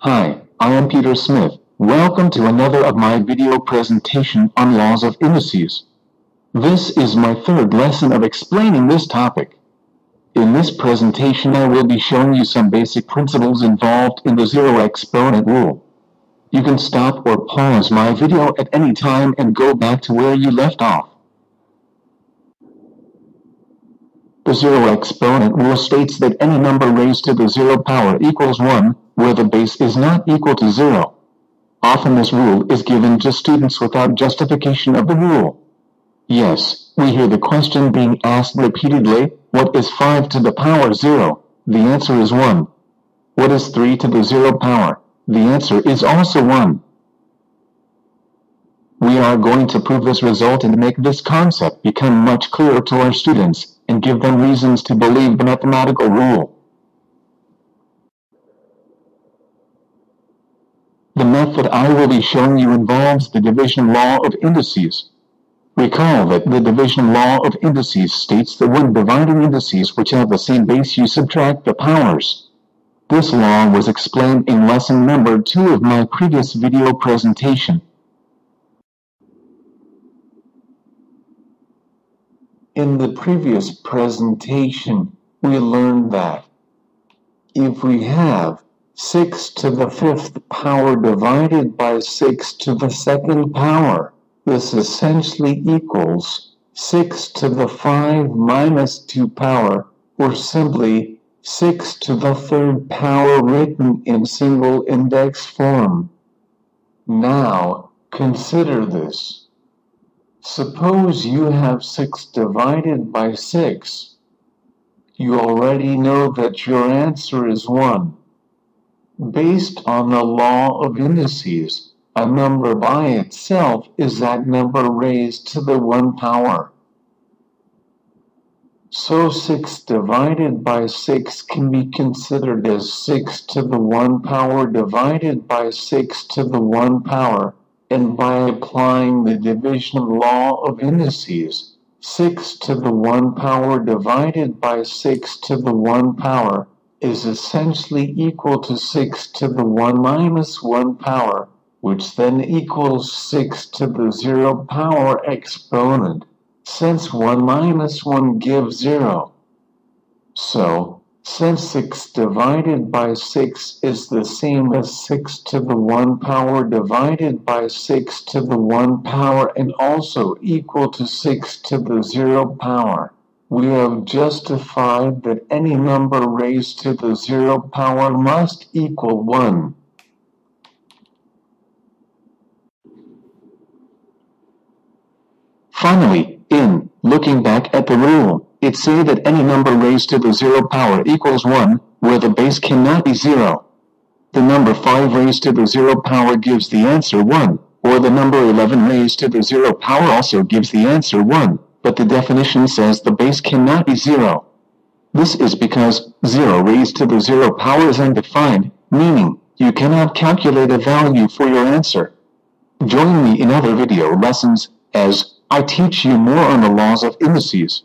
Hi, I am Peter Smith. Welcome to another of my video presentation on laws of indices. This is my third lesson of explaining this topic. In this presentation I will be showing you some basic principles involved in the zero exponent rule. You can stop or pause my video at any time and go back to where you left off. The zero exponent rule states that any number raised to the zero power equals 1, where the base is not equal to 0. Often this rule is given to students without justification of the rule. Yes, we hear the question being asked repeatedly, what is 5 to the power 0? The answer is 1. What is 3 to the 0 power? The answer is also 1. We are going to prove this result and make this concept become much clearer to our students, and give them reasons to believe the mathematical rule. The method I will be showing you involves the division law of indices. Recall that the division law of indices states that when dividing indices which have the same base you subtract the powers. This law was explained in lesson number 2 of my previous video presentation. In the previous presentation, we learned that if we have 6 to the 5th power divided by 6 to the 2nd power, this essentially equals 6 to the 5 minus 2 power, or simply 6 to the 3rd power written in single index form. Now, consider this. Suppose you have 6 divided by 6. You already know that your answer is 1. Based on the law of indices, a number by itself is that number raised to the 1 power. So 6 divided by 6 can be considered as 6 to the 1 power divided by 6 to the 1 power. And by applying the division law of indices, 6 to the 1 power divided by 6 to the 1 power is essentially equal to 6 to the 1 minus 1 power, which then equals 6 to the 0 power exponent, since 1 minus 1 gives 0. So, since 6 divided by 6 is the same as 6 to the 1 power divided by 6 to the 1 power and also equal to 6 to the 0 power, we have justified that any number raised to the 0 power must equal 1. Finally, in looking back at the rule, it says that any number raised to the 0 power equals 1, where the base cannot be 0. The number 5 raised to the 0 power gives the answer 1, or the number 11 raised to the 0 power also gives the answer 1, but the definition says the base cannot be 0. This is because 0 raised to the 0 power is undefined, meaning you cannot calculate a value for your answer. Join me in other video lessons as I teach you more on the laws of indices.